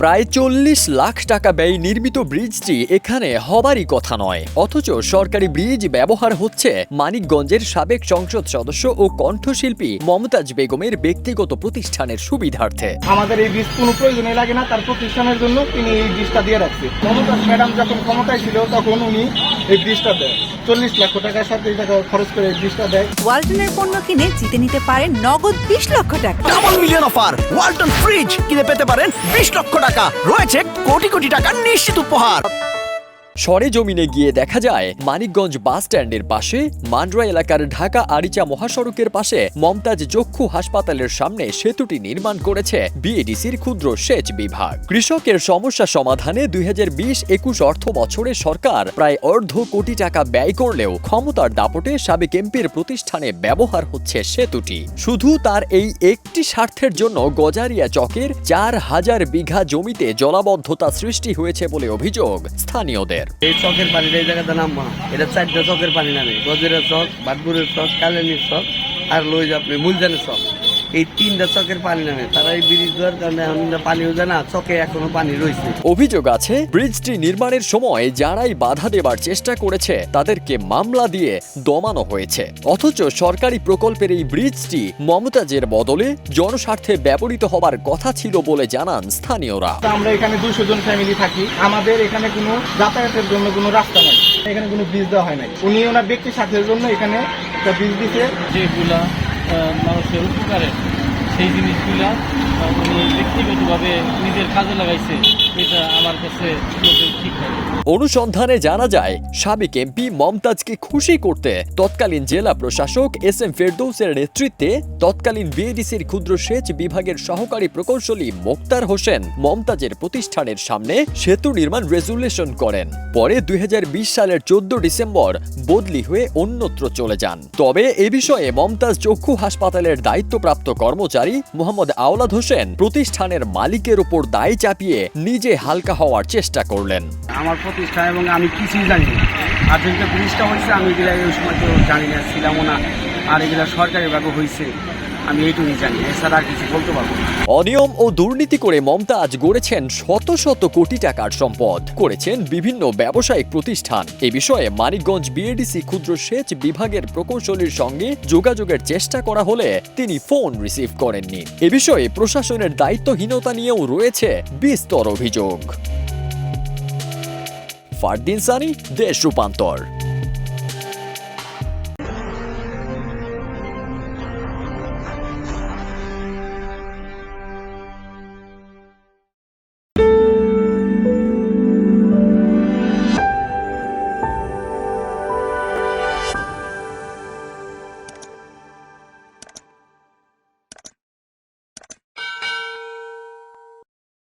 প্রায় ৪০ লাখ টাকা ব্যয়ে নির্মিত ব্রিজটি এখানে হবারই কথা নয়, অথচ সরকারি ব্রিজ ব্যবহার হচ্ছে মানিকগঞ্জের সাবেক সংসদ সদস্য ও কণ্ঠশিল্পী মমতাজ বেগমের ব্যক্তিগত প্রতিষ্ঠানের সুবিধার্থে। আমাদের এই ব্রিজ কোনো প্রয়োজনে লাগে না, তার প্রতিষ্ঠানের জন্য তিনি এই ব্রিজটা দিয়ে রাখছে। মমতাজ ম্যাডাম যখন ক্ষমতায় ছিল তখন উনি এই ব্রিজটা দেয়, ৪০ লাখ টাকার সাথে টাকা খরচ করে এই ব্রিজটা দেয়। ওয়ালটনের পণ্য কিনে জিতে নিতে পারেন নগদ ২০ লক্ষ টাকা। Double million offer, Walton fridge কিনে পেতে পারেন ২০ লক্ষ টাকা, রয়েছে কোটি কোটি টাকার নিশ্চিত উপহার। সরেজমিনে গিয়ে দেখা যায় মানিকগঞ্জ বাস স্ট্যান্ডের পাশে মান্ডরা এলাকার ঢাকা আরিচা মহাসড়কের পাশে মমতাজ চক্ষু হাসপাতালের সামনে সেতুটি নির্মাণ করেছে বিএডিসির ক্ষুদ্র সেচ বিভাগ। কৃষকের সমস্যা সমাধানে ২০২০-২১ অর্থ বছরে সরকার প্রায় অর্ধ কোটি টাকা ব্যয় করলেও ক্ষমতার দাপটে সাবেক এমপির প্রতিষ্ঠানে ব্যবহার হচ্ছে সেতুটি। শুধু তার এই একটি স্বার্থের জন্য গজারিয়া চকের ৪,০০০ বিঘা জমিতে জলাবদ্ধতা সৃষ্টি হয়েছে বলে অভিযোগ স্থানীয়দের। এই চকের পানিটা এই জায়গাতে নামবো না, এটা ৪টা চকের পানি নামে, গজেরা চক, বাটপুরের চক, কালেনির চক আর লই আপনি মুলজানের চক, এই ৩টা চকের পানি নামে। তারা এই ব্রিজ দেওয়ার কারণে পানিও যায় না, চকে এখনো পানি রয়েছে। অভিযোগ আছে ব্রিজটি নির্মাণের সময় যারাই বাধা দেবার চেষ্টা করেছে তাদেরকে মামলা দিয়ে দমানো হয়েছে, অথচ সরকারি প্রকল্পের এই ব্রিজটি মমতাজের বদলে জনস্বার্থে ব্যবহৃত হবার কথা ছিল বলে জানান স্থানীয়রা। আমরা এখানে ২০০ জন ফ্যামিলি থাকি, আমাদের এখানে কোনো যাতায়াতের জন্য কোনো রাস্তা নাই, এখানে কোনো ব্রিজ দেওয়া হয় নাই। উনি ওনার ব্যক্তি স্বার্থের জন্য এখানে একটা ব্রিজ দিতে। যেগুলা মানুষের উপকারে সেই জিনিসগুলা উনি ব্যক্তিগতভাবে নিজের কাজে লাগাইছে, এটা আমার কাছে ঠিক হয়। অনুসন্ধানে জানা যায় সাবেক এমপি মমতাজকে খুশি করতে তৎকালীন জেলা প্রশাসক এস.এম. ফেরদৌসের নেতৃত্বে তৎকালীন বিএডিসির ক্ষুদ্র সেচ বিভাগের সহকারী প্রকৌশলী মোক্তার হোসেন মমতাজের প্রতিষ্ঠানের সামনে সেতু নির্মাণ রেজুলেশন করেন। পরে ২০২০ সালের ১৪ ডিসেম্বর বদলি হয়ে অন্যত্র চলে যান। তবে এ বিষয়ে মমতাজ চক্ষু হাসপাতালের দায়িত্বপ্রাপ্ত কর্মচারী মোহাম্মদ আওলাদ হোসেন প্রতিষ্ঠানের মালিকের উপর দায় চাপিয়ে নিজে হালকা হওয়ার চেষ্টা করলেন। আমার প্রতিষ্ঠান এবং আমি কিছুই জানি না, আর যেটা ব্রিজটা হয়েছে আমি এগুলা ওই সময় তো জানি না, ছিলামও না, আর এগুলা সরকারিভাবে হয়েছে আমি এইটুকুই জানি, এছাড়া আর কিছু বলতে পারবো না। অনিয়ম ও দুর্নীতি করে মমতাজ গড়েছেন শত শত কোটি টাকার সম্পদ, করেছেন বিভিন্ন ব্যবসায়িক প্রতিষ্ঠান। এ বিষয়ে মানিকগঞ্জ বিএডিসি ক্ষুদ্র সেচ বিভাগের প্রকৌশলীর সঙ্গে যোগাযোগের চেষ্টা করা হলে তিনি ফোন রিসিভ করেননি। এ বিষয়ে প্রশাসনের দায়িত্বহীনতা নিয়েও রয়েছে বিস্তর অভিযোগ। ফারদিন সানি, দেশ রূপান্তর।